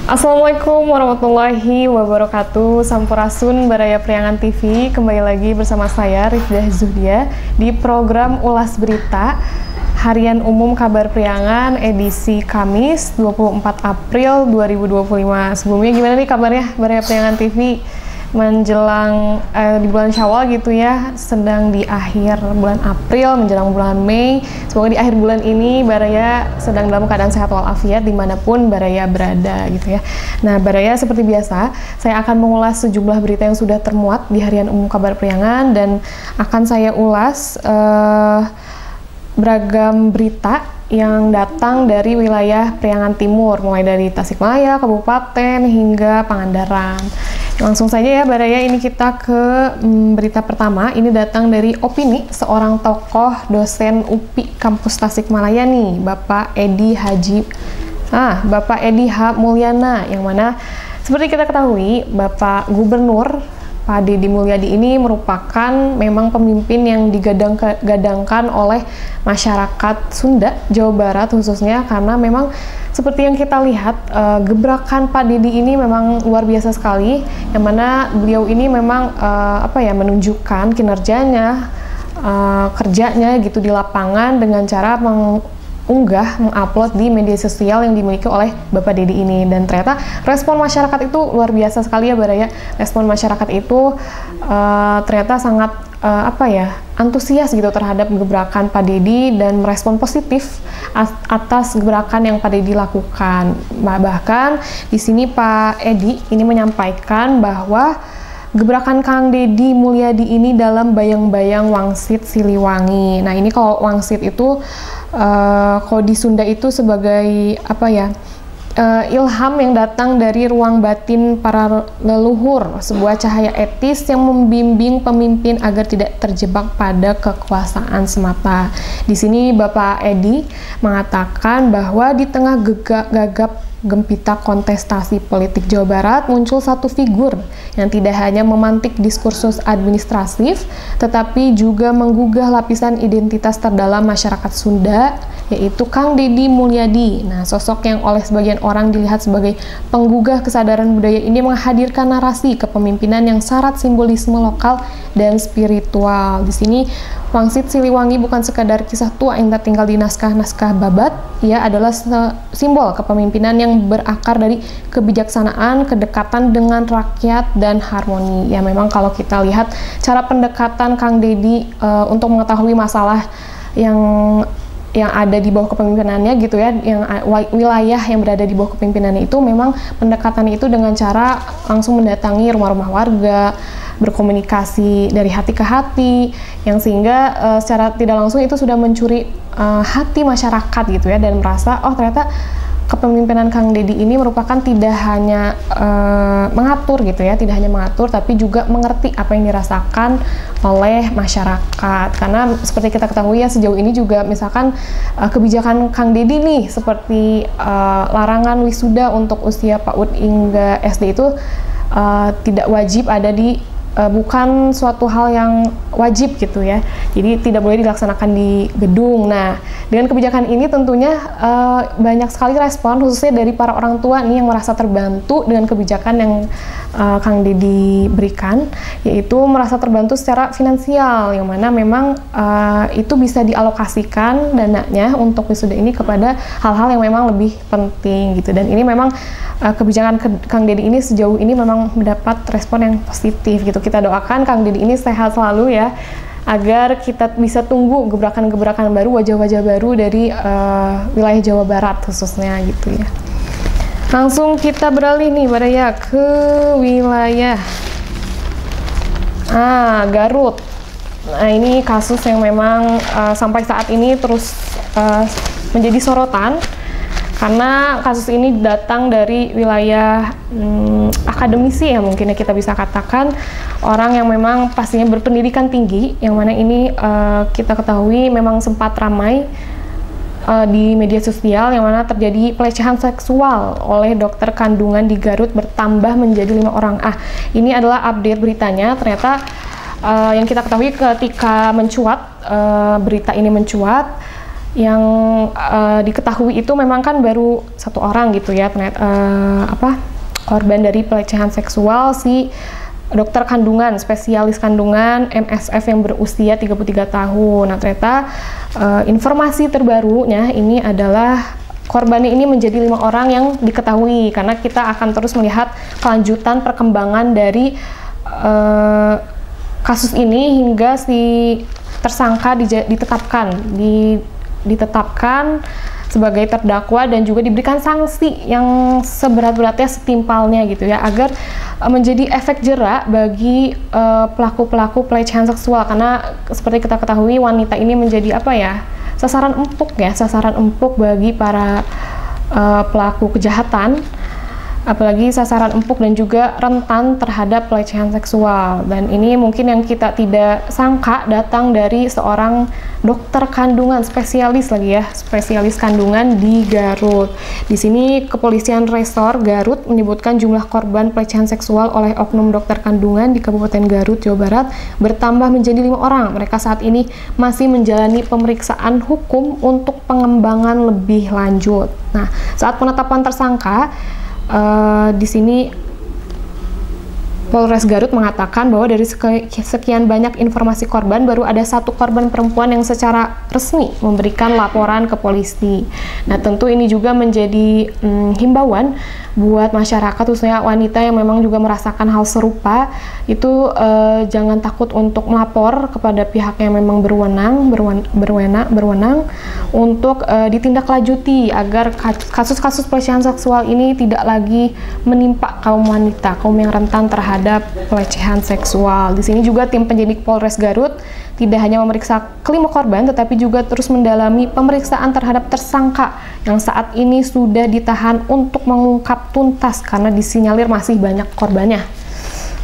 Assalamualaikum warahmatullahi wabarakatuh. Sampurasun Baraya Priangan TV. Kembali lagi bersama saya Rifdah Zuhdia di program Ulas Berita Harian Umum Kabar Priangan edisi Kamis 24 April 2025. Sebelumnya gimana nih kabarnya Baraya Priangan TV menjelang di bulan Syawal gitu ya, sedang di akhir bulan April menjelang bulan Mei. Semoga di akhir bulan ini Baraya sedang dalam keadaan sehat walafiat dimanapun Baraya berada gitu ya. Nah Baraya seperti biasa saya akan mengulas sejumlah berita yang sudah termuat di Harian Umum Kabar Priangan dan akan saya ulas beragam berita yang datang dari wilayah Priangan Timur, mulai dari Tasikmalaya, Kabupaten, hingga Pangandaran. Langsung saja ya Baraya, ini kita ke berita pertama. Ini datang dari opini seorang tokoh dosen UPI Kampus Tasikmalaya nih, Bapak Edi H. Mulyana, yang mana seperti kita ketahui Bapak Gubernur Pak Deddy Mulyadi ini merupakan memang pemimpin yang digadang-gadangkan oleh masyarakat Sunda, Jawa Barat khususnya, karena memang seperti yang kita lihat gebrakan Pak Deddy ini memang luar biasa sekali, yang mana beliau ini memang menunjukkan kinerjanya, kerjanya gitu di lapangan dengan cara mengupload di media sosial yang dimiliki oleh Bapak Deddy ini. Dan ternyata respon masyarakat itu luar biasa sekali ya Baraya. Respon masyarakat itu ternyata sangat antusias gitu terhadap gebrakan Pak Deddy dan merespon positif atas gebrakan yang Pak Deddy lakukan. Bahkan di sini Pak Edi ini menyampaikan bahwa gebrakan Kang Deddy Mulyadi ini dalam bayang-bayang Wangsit Siliwangi. Nah ini kalau Wangsit itu kalau di Sunda itu sebagai ilham yang datang dari ruang batin para leluhur, sebuah cahaya etis yang membimbing pemimpin agar tidak terjebak pada kekuasaan semata. Di sini Bapak Edi mengatakan bahwa di tengah gagap gempita kontestasi politik Jawa Barat muncul satu figur yang tidak hanya memantik diskursus administratif tetapi juga menggugah lapisan identitas terdalam masyarakat Sunda, yaitu Kang Deddy Mulyadi. Nah, sosok yang oleh sebagian orang dilihat sebagai penggugah kesadaran budaya ini menghadirkan narasi kepemimpinan yang syarat simbolisme lokal dan spiritual. Di sini Wangsit Siliwangi bukan sekadar kisah tua yang tertinggal di naskah-naskah babat, ia adalah simbol kepemimpinan yang berakar dari kebijaksanaan, kedekatan dengan rakyat, dan harmoni. Ya memang kalau kita lihat cara pendekatan Kang Deddy untuk mengetahui masalah yang ada di bawah kepemimpinannya gitu ya, yang wilayah yang berada di bawah kepemimpinannya itu memang pendekatannya itu dengan cara langsung mendatangi rumah-rumah warga, berkomunikasi dari hati ke hati, yang sehingga secara tidak langsung itu sudah mencuri hati masyarakat gitu ya, dan merasa oh ternyata kepemimpinan Kang Deddy ini merupakan tidak hanya mengatur gitu ya, tidak hanya mengatur tapi juga mengerti apa yang dirasakan oleh masyarakat. Karena seperti kita ketahui ya, sejauh ini juga misalkan kebijakan Kang Deddy nih seperti larangan wisuda untuk usia PAUD hingga SD itu tidak wajib ada di bukan suatu hal yang wajib gitu ya, jadi tidak boleh dilaksanakan di gedung. Nah dengan kebijakan ini tentunya banyak sekali respon khususnya dari para orang tua nih yang merasa terbantu dengan kebijakan yang Kang Deddy berikan, yaitu merasa terbantu secara finansial, yang mana memang itu bisa dialokasikan dananya untuk wisuda ini kepada hal-hal yang memang lebih penting gitu. Dan ini memang kebijakan Kang Deddy ini sejauh ini memang mendapat respon yang positif gitu. Kita doakan Kang Deddy ini sehat selalu ya, agar kita bisa tunggu gebrakan-gebrakan baru, wajah-wajah baru dari wilayah Jawa Barat khususnya gitu ya. Langsung kita beralih nih Baraya ke wilayah Garut. Nah ini kasus yang memang sampai saat ini terus menjadi sorotan, karena kasus ini datang dari wilayah akademisi ya, mungkin kita bisa katakan orang yang memang pastinya berpendidikan tinggi, yang mana ini kita ketahui memang sempat ramai di media sosial, yang mana terjadi pelecehan seksual oleh dokter kandungan di Garut bertambah menjadi 5 orang. Ini adalah update beritanya. Ternyata yang kita ketahui ketika mencuat, berita ini mencuat, yang diketahui itu memang kan baru 1 orang gitu ya, korban dari pelecehan seksual, si dokter kandungan, spesialis kandungan MSF yang berusia 33 tahun. Nah, ternyata informasi terbarunya ini adalah korbannya ini menjadi 5 orang yang diketahui, karena kita akan terus melihat kelanjutan perkembangan dari kasus ini hingga si tersangka ditetapkan sebagai terdakwa dan juga diberikan sanksi yang seberat-beratnya setimpalnya gitu ya, agar menjadi efek jerak bagi pelaku-pelaku pelecehan seksual, karena seperti kita ketahui wanita ini menjadi sasaran empuk bagi para pelaku kejahatan, apalagi sasaran empuk dan juga rentan terhadap pelecehan seksual. Dan ini mungkin yang kita tidak sangka datang dari seorang dokter kandungan, spesialis kandungan di Garut. Di sini Kepolisian Resor Garut menyebutkan jumlah korban pelecehan seksual oleh oknum dokter kandungan di Kabupaten Garut, Jawa Barat bertambah menjadi 5 orang. Mereka saat ini masih menjalani pemeriksaan hukum untuk pengembangan lebih lanjut. Nah, saat penetapan tersangka, di sini Polres Garut mengatakan bahwa dari sekian banyak informasi korban, baru ada 1 korban perempuan yang secara resmi memberikan laporan ke polisi. Nah, tentu ini juga menjadi himbauan buat masyarakat, khususnya wanita yang memang juga merasakan hal serupa, itu jangan takut untuk melapor kepada pihak yang memang berwenang untuk ditindaklanjuti agar kasus-kasus pelecehan seksual ini tidak lagi menimpa kaum wanita, kaum yang rentan terhadap pelecehan seksual. Di sini juga tim penyidik Polres Garut tidak hanya memeriksa kelima korban, tetapi juga terus mendalami pemeriksaan terhadap tersangka yang saat ini sudah ditahan untuk mengungkap tuntas karena disinyalir masih banyak korbannya.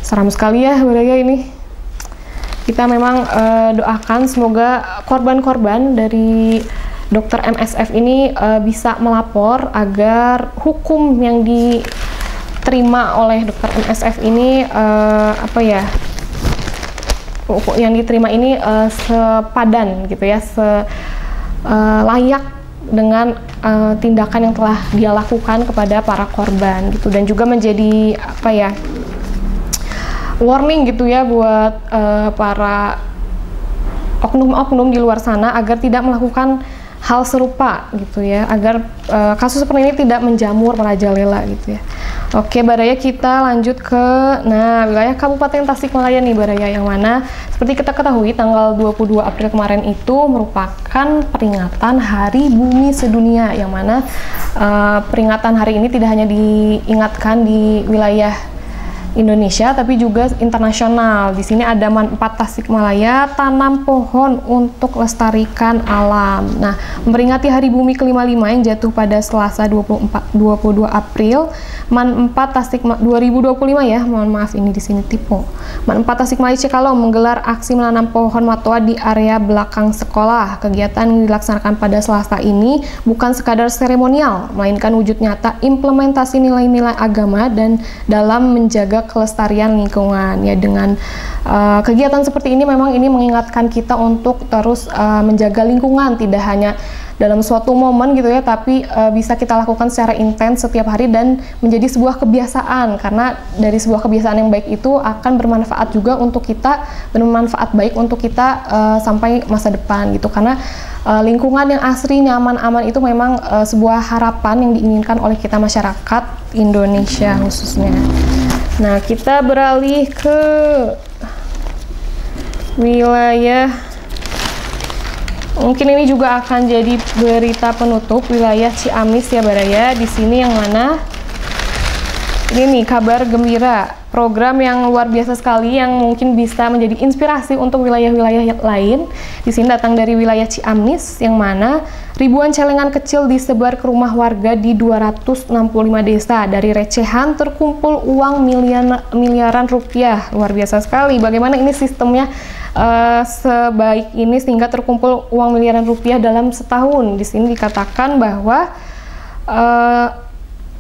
Seram sekali ya budaya ini. Kita memang doakan semoga korban-korban dari dokter MSF ini bisa melapor agar hukum yang diterima oleh dokter MSF ini yang diterima ini sepadan gitu ya, layak dengan tindakan yang telah dia lakukan kepada para korban gitu, dan juga menjadi warning gitu ya buat para oknum-oknum di luar sana agar tidak melakukan hal serupa gitu ya, agar kasus seperti ini tidak menjamur merajalela gitu ya. Oke Baraya, kita lanjut ke wilayah Kabupaten Tasikmalaya nih Baraya, yang mana seperti kita ketahui tanggal 22 April kemarin itu merupakan peringatan Hari Bumi Sedunia, yang mana peringatan hari ini tidak hanya diingatkan di wilayah Indonesia tapi juga internasional. Di sini ada MAN 4 Tasikmalaya, tanam pohon untuk lestarikan alam. Nah, memperingati Hari Bumi ke-55 yang jatuh pada Selasa 22 April, MAN 4 Tasikmalaya 2025 ya. Mohon maaf ini di sini tipe. MAN 4 Tasikmalaya Cikalong menggelar aksi menanam pohon matwa di area belakang sekolah. Kegiatan yang dilaksanakan pada Selasa ini bukan sekadar seremonial, melainkan wujud nyata implementasi nilai-nilai agama dan dalam menjaga kelestarian lingkungan ya. Dengan kegiatan seperti ini memang ini mengingatkan kita untuk terus menjaga lingkungan, tidak hanya dalam suatu momen gitu ya, tapi bisa kita lakukan secara intens setiap hari dan menjadi sebuah kebiasaan, karena dari sebuah kebiasaan yang baik itu akan bermanfaat juga untuk kita, bermanfaat baik untuk kita sampai masa depan gitu, karena lingkungan yang asri, nyaman, aman itu memang sebuah harapan yang diinginkan oleh kita masyarakat Indonesia khususnya. Nah, kita beralih ke wilayah, mungkin ini juga akan jadi berita penutup, wilayah Ciamis ya Baraya. Di sini yang mana ini nih kabar gembira, program yang luar biasa sekali yang mungkin bisa menjadi inspirasi untuk wilayah-wilayah lain. Di sini datang dari wilayah Ciamis, yang mana ribuan celengan kecil disebar ke rumah warga di 265 desa. Dari recehan terkumpul uang miliaran rupiah. Luar biasa sekali. Bagaimana ini sistemnya sebaik ini sehingga terkumpul uang miliaran rupiah dalam setahun. Di sini dikatakan bahwa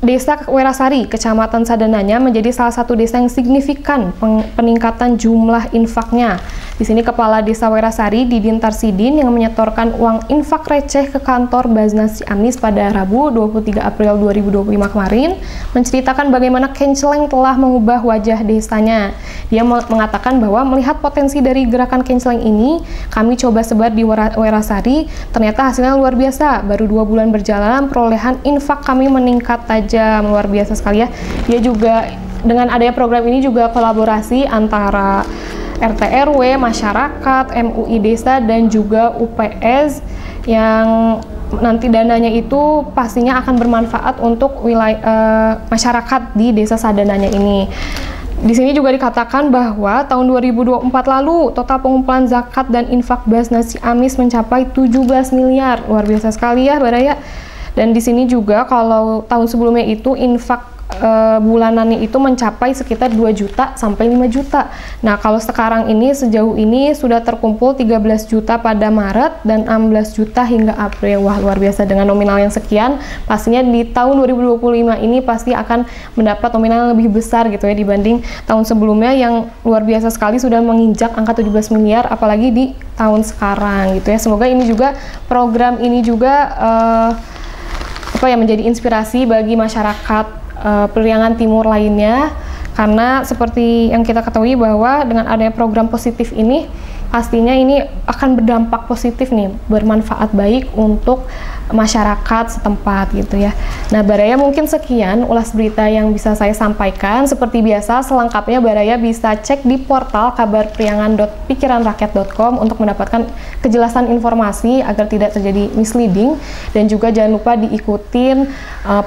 Desa Werasari, Kecamatan Sadananya menjadi salah satu desa yang signifikan peningkatan jumlah infaknya. Di sini Kepala Desa Werasari, Didin Tarsidin, yang menyetorkan uang infak receh ke kantor Basnas Ciamis pada Rabu 23 April 2025 kemarin, menceritakan bagaimana Kenceleng telah mengubah wajah desanya. Dia mengatakan bahwa melihat potensi dari gerakan Kenceleng ini, kami coba sebar di Werasari, ternyata hasilnya luar biasa. Baru 2 bulan berjalan, perolehan infak kami meningkat tajam, luar biasa sekali ya. Dia juga dengan adanya program ini juga kolaborasi antara RT RW, masyarakat, MUI desa, dan juga UPS yang nanti dananya itu pastinya akan bermanfaat untuk wilayah masyarakat di desa Sadananya ini. Di sini juga dikatakan bahwa tahun 2024 lalu total pengumpulan zakat dan infak Basnas Ciamis mencapai 17 miliar. Luar biasa sekali ya, Baraya. Dan di sini juga kalau tahun sebelumnya itu infak bulanannya itu mencapai sekitar 2 juta sampai 5 juta. Nah, kalau sekarang ini sejauh ini sudah terkumpul 13 juta pada Maret dan 16 juta hingga April. Wah, luar biasa dengan nominal yang sekian. Pastinya di tahun 2025 ini pasti akan mendapat nominal yang lebih besar gitu ya dibanding tahun sebelumnya yang luar biasa sekali sudah menginjak angka 17 miliar apalagi di tahun sekarang gitu ya. Semoga ini juga program ini juga menjadi inspirasi bagi masyarakat Periangan Timur lainnya, karena seperti yang kita ketahui bahwa dengan adanya program positif ini pastinya ini akan berdampak positif nih, bermanfaat baik untuk masyarakat setempat gitu ya. Nah, Baraya mungkin sekian ulas berita yang bisa saya sampaikan. Seperti biasa, selengkapnya Baraya bisa cek di portal kabarpriangan.pikiranrakyat.com untuk mendapatkan kejelasan informasi agar tidak terjadi misleading, dan juga jangan lupa diikutin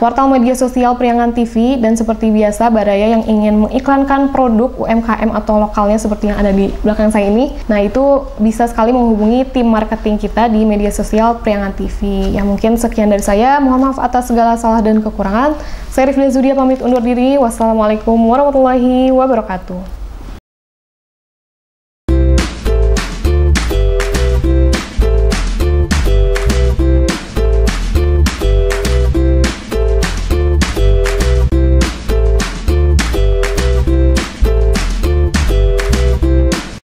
portal media sosial Priangan TV. Dan seperti biasa, Baraya yang ingin mengiklankan produk UMKM atau lokalnya seperti yang ada di belakang saya ini, nah itu bisa sekali menghubungi tim marketing kita di media sosial Priangan TV. Ya, mungkin sekian dari saya. Mohon maaf atas segala salah dan kekurangan. Saya Rifda Zudia pamit undur diri. Wassalamualaikum warahmatullahi wabarakatuh.